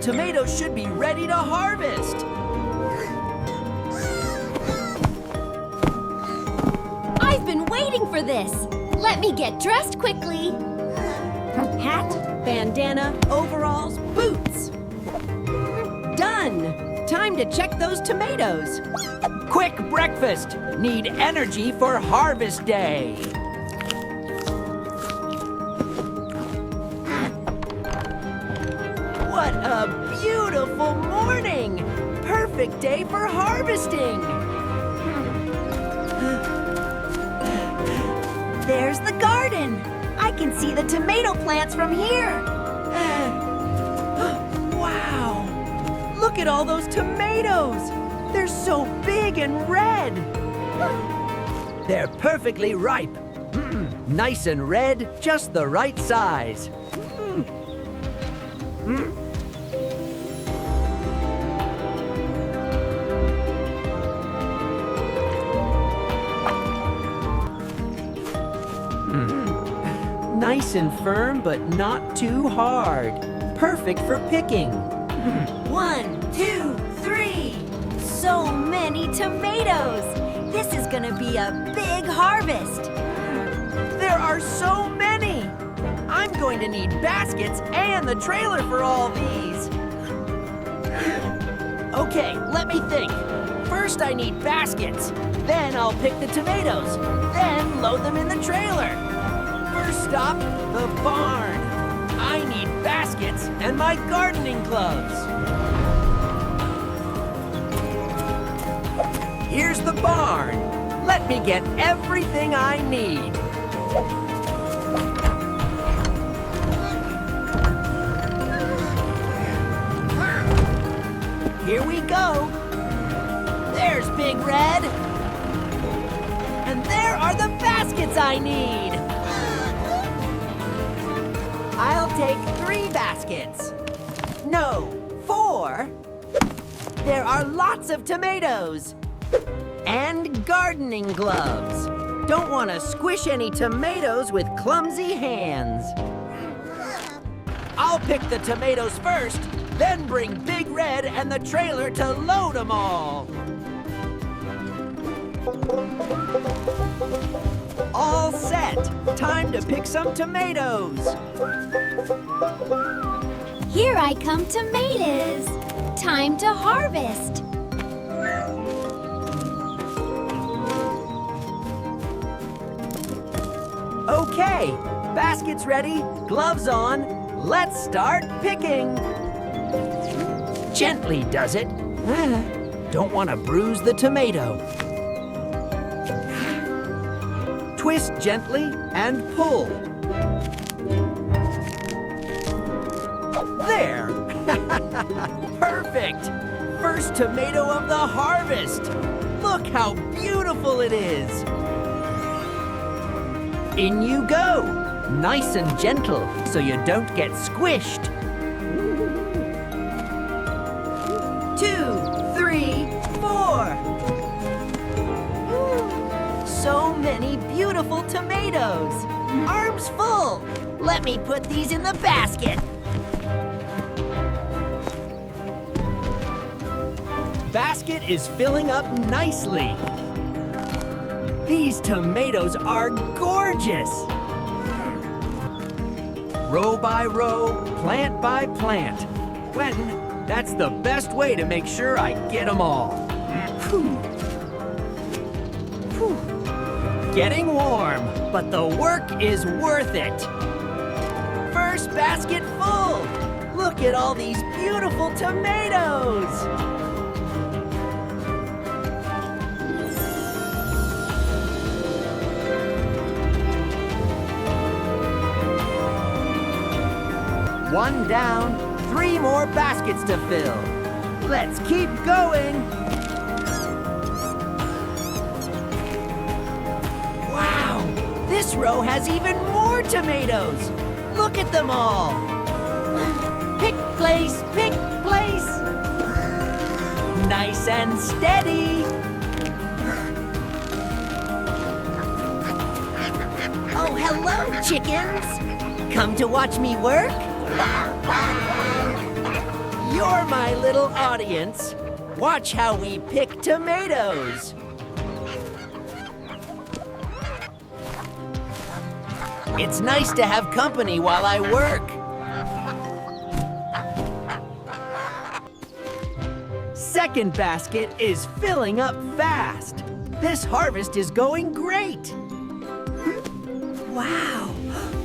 tomatoes should be ready to harvest. I've been waiting for this. Let me get dressed quickly. Hat, bandana, overalls, boots. Done. Time to check those tomatoes. Quick breakfast. Need energy for harvest day. What a beautiful morning! Perfect day for harvesting. There's the garden. I can see the tomato plants from here. Wow! Look at all those tomatoes! They're so big and red. They're perfectly ripe. Nice and red, just the right size. Nice and firm, but not too hard. Perfect for picking. 1, 2, 3. So many tomatoes. This is gonna be a big harvest. There are so many. I'm going to need baskets and the trailer for all these. Okay, let me think. First I need baskets. Then I'll pick the tomatoes. Then load them in the trailer. First stop, the barn. I need baskets and my gardening gloves. Here's the barn. Let me get everything I need. Here we go. There's Big Red. And there are the baskets I need. I'll take 3 baskets. No, 4. There are lots of tomatoes. And gardening gloves. Don't want to squish any tomatoes with clumsy hands. I'll pick the tomatoes first, then bring Big Red and the trailer to load them all. All set. Time to pick some tomatoes. Here I come, tomatoes. Time to harvest. Okay, baskets ready, gloves on. Let's start picking. Gently does it. Don't want to bruise the tomato. Twist gently and pull. There! Perfect! First tomato of the harvest! Look how beautiful it is! In you go! Nice and gentle so you don't get squished. 2, 3, 4. So many beautiful tomatoes. Arms full. Let me put these in the basket. Basket is filling up nicely. These tomatoes are gorgeous. Row by row, plant by plant. Quentin, that's the best way to make sure I get them all. Whew. Whew. Getting warm, but the work is worth it. First basket full. Look at all these beautiful tomatoes. One down, 3 more baskets to fill. Let's keep going. Wow, this row has even more tomatoes. Look at them all. Pick place, pick place. Nice and steady. Oh, hello, chickens. Come to watch me work? You're my little audience. Watch how we pick tomatoes. It's nice to have company while I work. Second basket is filling up fast. This harvest is going great. Wow,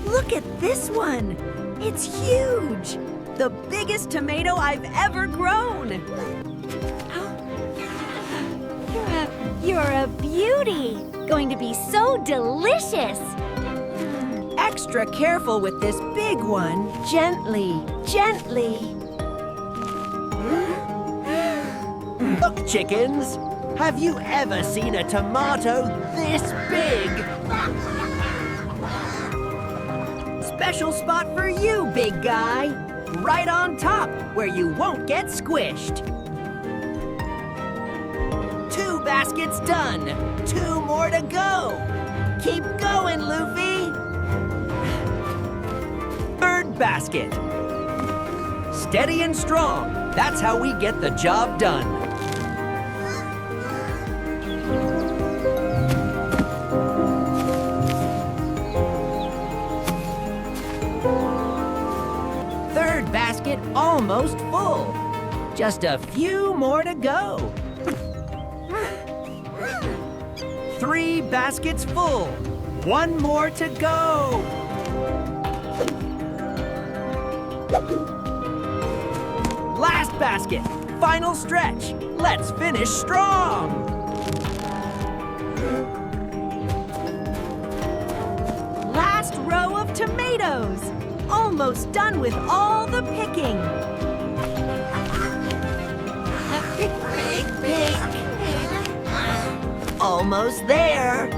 look at this one. It's huge. The biggest tomato I've ever grown. You're a beauty. Going to be so delicious. Extra careful with this big one. Gently, gently. Look, chickens. Have you ever seen a tomato this big? Special spot for you, big guy. Right on top, where you won't get squished. 2 baskets done. 2 more to go. Keep going, Luffy. 3rd basket. Steady and strong. That's how we get the job done. Third basket almost full. Just a few more to go. 3 baskets full. 1 more to go. Last basket. Final stretch. Let's finish strong. Last row of tomatoes. Almost done with all the picking. Pick, pick. Almost there.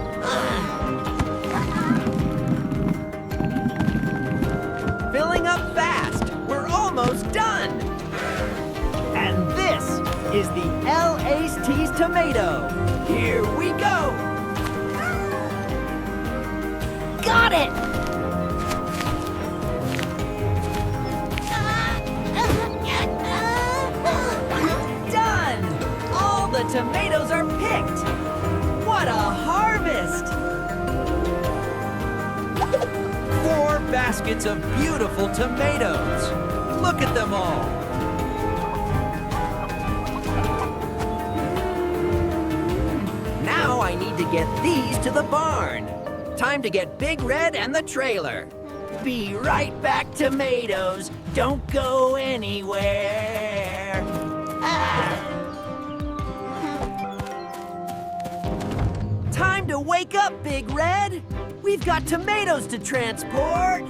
Filling up fast. We're almost done. And this is the El Aste's tomato. Here we go. Got it! Done! All the tomatoes are picked. What a harvest! 4 baskets of beautiful tomatoes. Look at them all. Now I need to get these to the barn. Time to get Big Red and the trailer. Be right back, tomatoes. Don't go anywhere. Ah! Time to wake up, Big Red. We've got tomatoes to transport.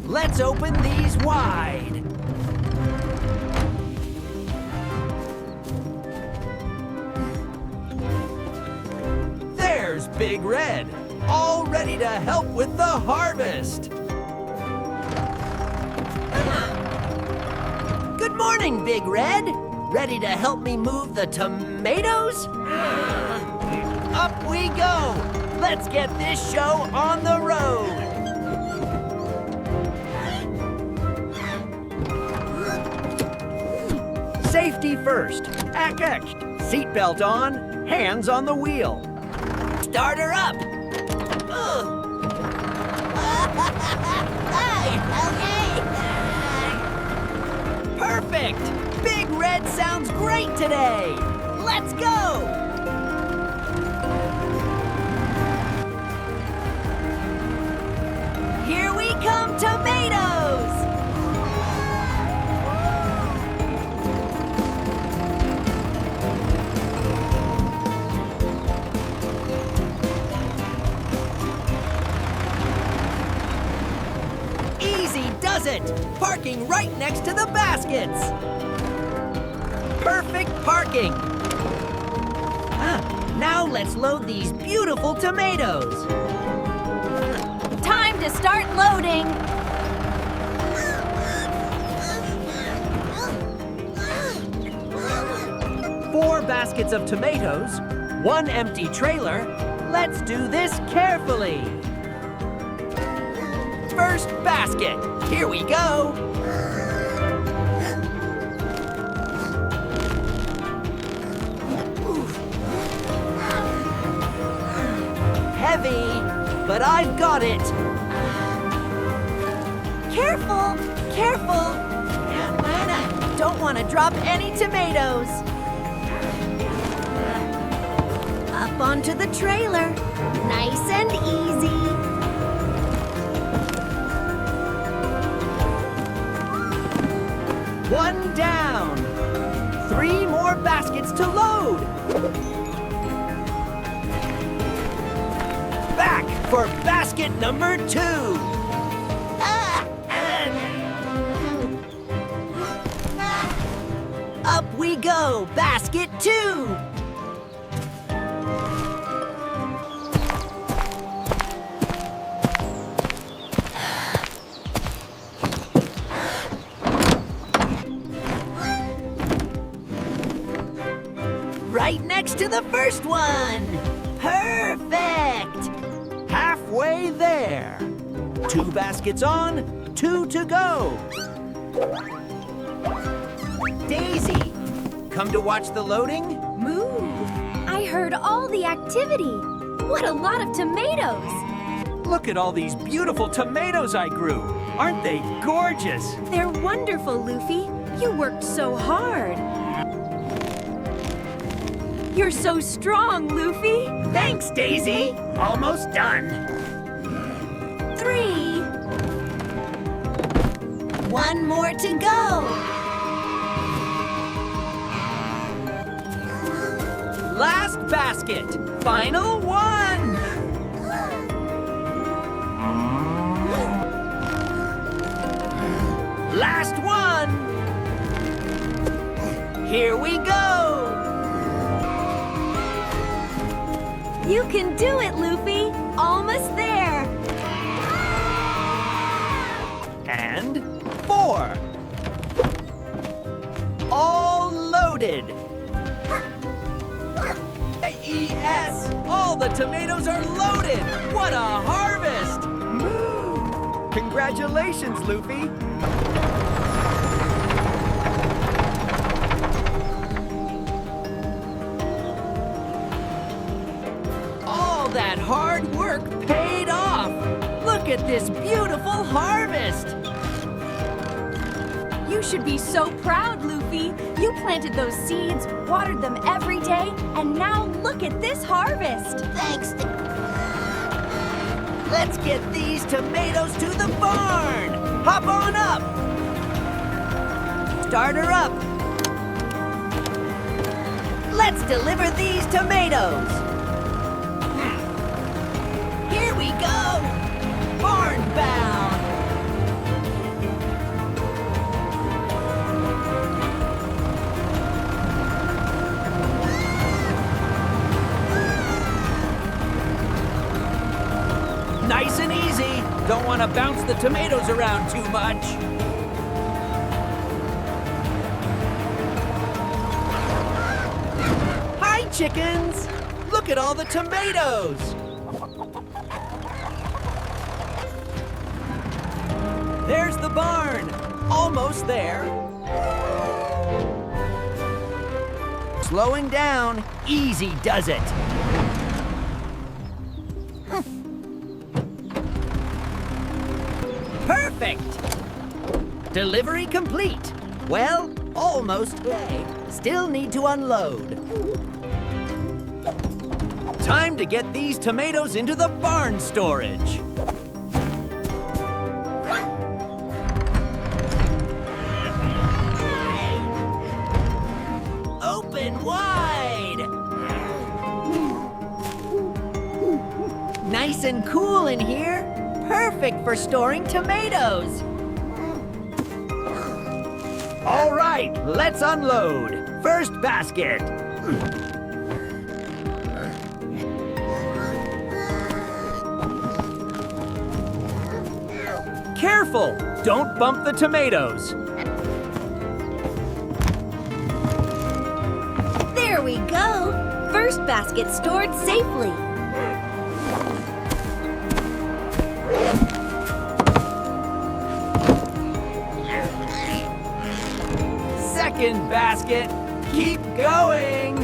Let's open these wide. There's Big Red, all ready to help with the harvest. Good morning, Big Red. Ready to help me move the tomatoes? Up we go. Let's get this show on the road. Safety first. Act. Seatbelt on. Hands on the wheel. Start her up. Perfect. Big Red sounds great today. Let's go. Here we come, tomatoes! Easy does it! Parking right next to the baskets! Perfect parking! Now let's load these beautiful tomatoes! Time to start loading. 4 baskets of tomatoes, 1 empty trailer. Let's do this carefully. First basket. Here we go. heavy, but I've got it. Careful! Careful! Don't want to drop any tomatoes. Up onto the trailer. Nice and easy. One down. 3 more baskets to load. Back for basket number 2. Up we go, basket 2. Right next to the first one. Perfect. Halfway there. 2 baskets on, 2 to go. Daisy, come to watch the loading? Move! I heard all the activity. What a lot of tomatoes! Look at all these beautiful tomatoes I grew. Aren't they gorgeous? They're wonderful, Luffy. You worked so hard. You're so strong, Luffy. Thanks, Daisy. Almost done. 3. 1 more to go. Last basket. Final one. Last one. Here we go. You can do it, Luffy. Almost there. And 4. All loaded. Yes! All the tomatoes are loaded! What a harvest! Congratulations, Luffy! All that hard work paid off! Look at this beautiful harvest! You should be so proud, Luffy. You planted those seeds, watered them every day, and now look at this harvest. Thanks. Let's get these tomatoes to the barn! Hop on up! Start her up! Let's deliver these tomatoes! Here we go! Barn bound! Nice and easy. Don't want to bounce the tomatoes around too much. Hi, chickens! Look at all the tomatoes! There's the barn. Almost there. Slowing down. Easy does it. Perfect! Delivery complete. Well, almost ready. Still need to unload. Time to get these tomatoes into the barn storage. Open wide! Nice and cool in here. Perfect for storing tomatoes. All right, let's unload. First basket. Careful, don't bump the tomatoes. There we go. First basket stored safely. Second basket. Keep going.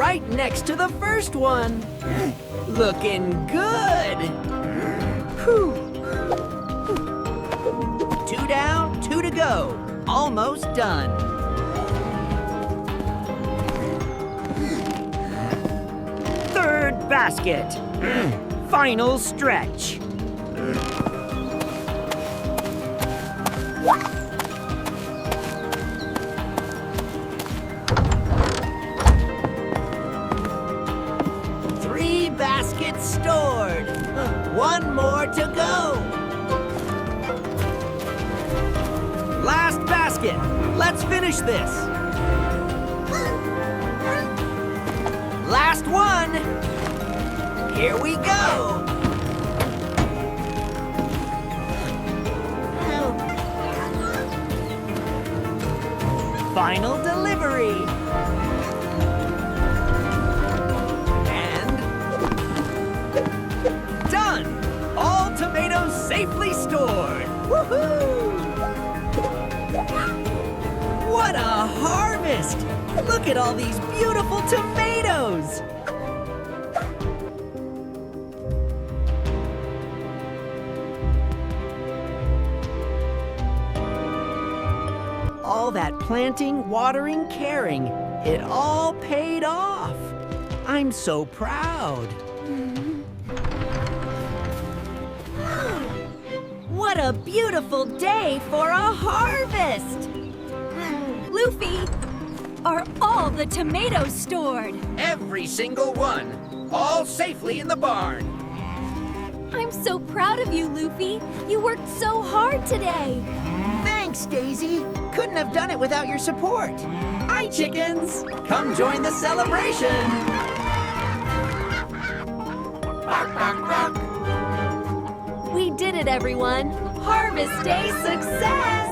right next to the first one. Looking good. Whew. 2 down, 2 to go. Almost done. Third basket. Final stretch. Baskets stored. 1 more to go. Last basket. Let's finish this. Last one. Here we go. Final delivery. Tomatoes safely stored. Woohoo! What a harvest! Look at all these beautiful tomatoes! All that planting, watering, caring, it all paid off. I'm so proud. What a beautiful day for a harvest! Luffy, are all the tomatoes stored? Every single one. All safely in the barn. I'm so proud of you, Luffy. You worked so hard today. Thanks, Daisy. Couldn't have done it without your support. Hi, chickens. Come join the celebration. Bark, bark, bark. We did it, everyone! Harvest Day success!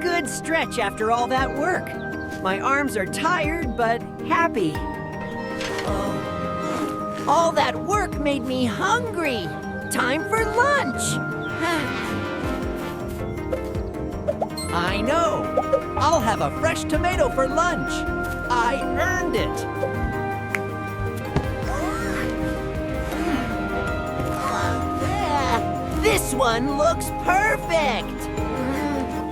Good stretch after all that work. My arms are tired, but happy. Oh. All that work made me hungry. Time for lunch. I know. I'll have a fresh tomato for lunch. I earned it. This one looks perfect.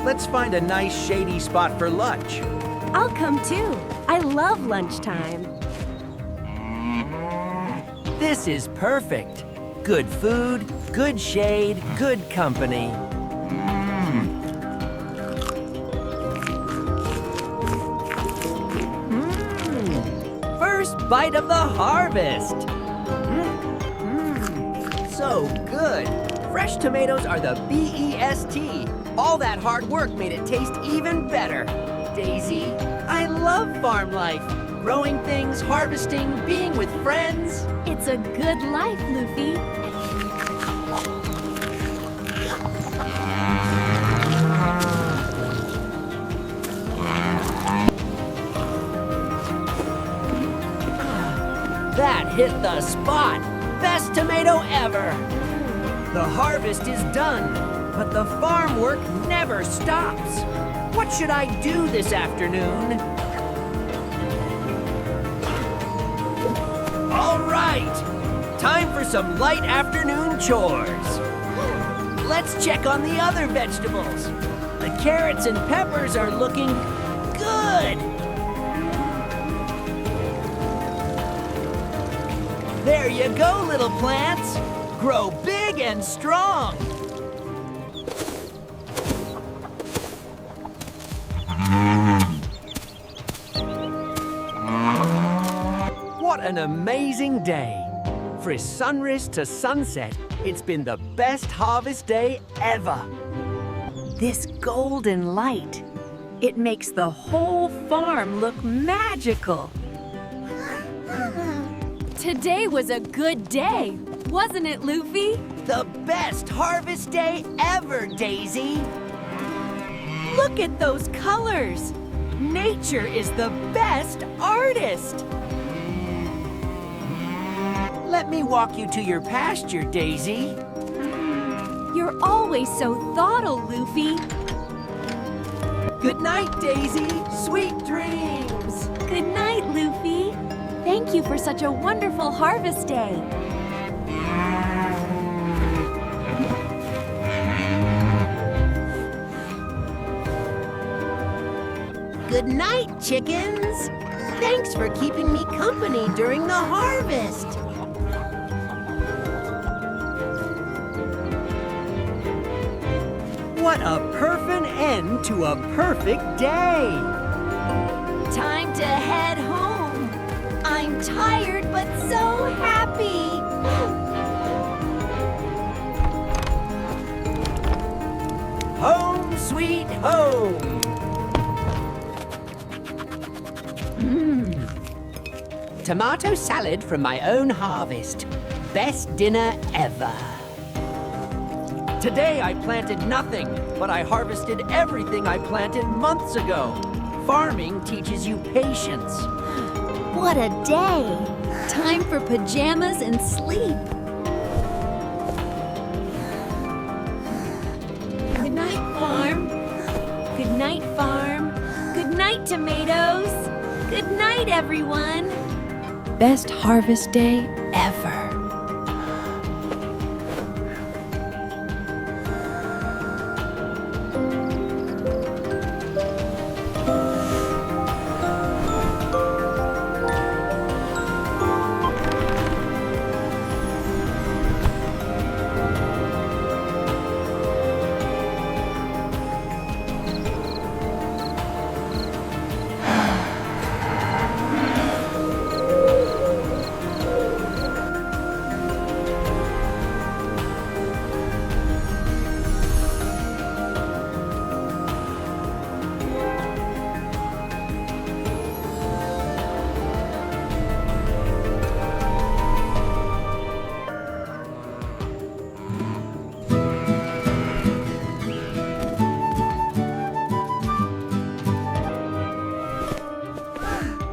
Let's find a nice shady spot for lunch. I'll come too. I love lunchtime. This is perfect. Good food, good shade, good company. First bite of the harvest. So good. Fresh tomatoes are the best. All that hard work made it taste even better. Daisy, I love farm life. Growing things, harvesting, being with friends. It's a good life, Luffy. That hit the spot. Best tomato ever. The harvest is done, but the farm work never stops. What should I do this afternoon? All right, time for some light afternoon chores. Let's check on the other vegetables. The carrots and peppers are looking good. There you go, little plants. Grow big and strong. What an amazing day. For sunrise to sunset, it's been the best harvest day ever. This golden light, it makes the whole farm look magical. Today was a good day, wasn't it, Luffy? The best harvest day ever, Daisy. Look at those colors. Nature is the best artist. Let me walk you to your pasture, Daisy. You're always so thoughtful, Luffy. Good night, Daisy. Sweet dreams. Good night, Luffy. Thank you for such a wonderful harvest day. Good night, chickens. Thanks for keeping me company during the harvest. What a perfect end to a perfect day! Time to head home. I'm tired but so happy. Home sweet home. Tomato salad from my own harvest. Best dinner ever. Today I planted nothing, but I harvested everything I planted months ago. Farming teaches you patience. What a day. Time for pajamas and sleep. Good night, farm. Good night, farm. Good night, tomatoes. Good night, everyone. Best harvest day ever.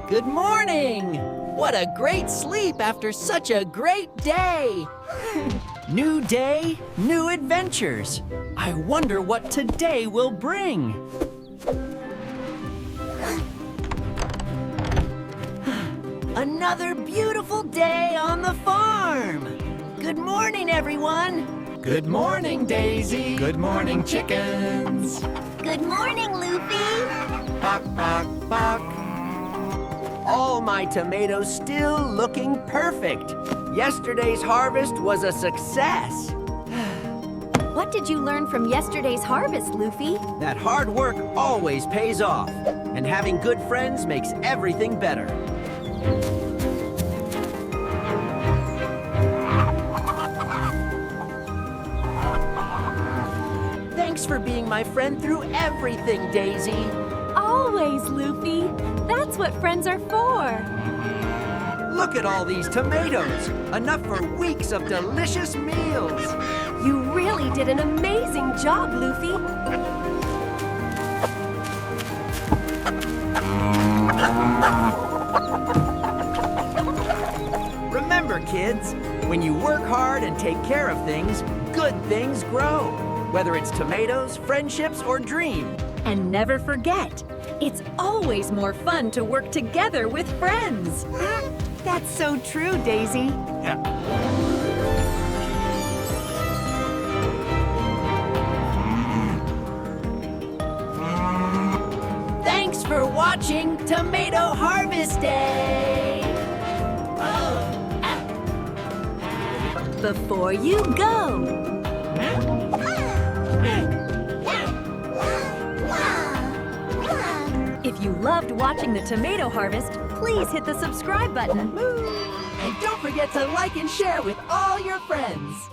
Good morning! What a great sleep after such a great day! New day, new adventures. I wonder what today will bring. Another beautiful day on the farm! Good morning, everyone! Good morning, Daisy. Good morning, chickens. Good morning, Luffy. Bok, bok, bok. All my tomatoes still looking perfect. Yesterday's harvest was a success. What did you learn from yesterday's harvest, Luffy? That hard work always pays off, and having good friends makes everything better. Thanks for being my friend through everything, Daisy. Always, Luffy. That's what friends are for. Look at all these tomatoes. Enough for weeks of delicious meals. You really did an amazing job, Luffy. Remember, kids, when you work hard and take care of things, good things grow. Whether it's tomatoes, friendships, or dreams. And never forget, it's always more fun to work together with friends. That's so true, Daisy. Thanks for watching Tomato Harvest Day. Before you go, if you loved watching the tomato harvest, please hit the subscribe button. And don't forget to like and share with all your friends.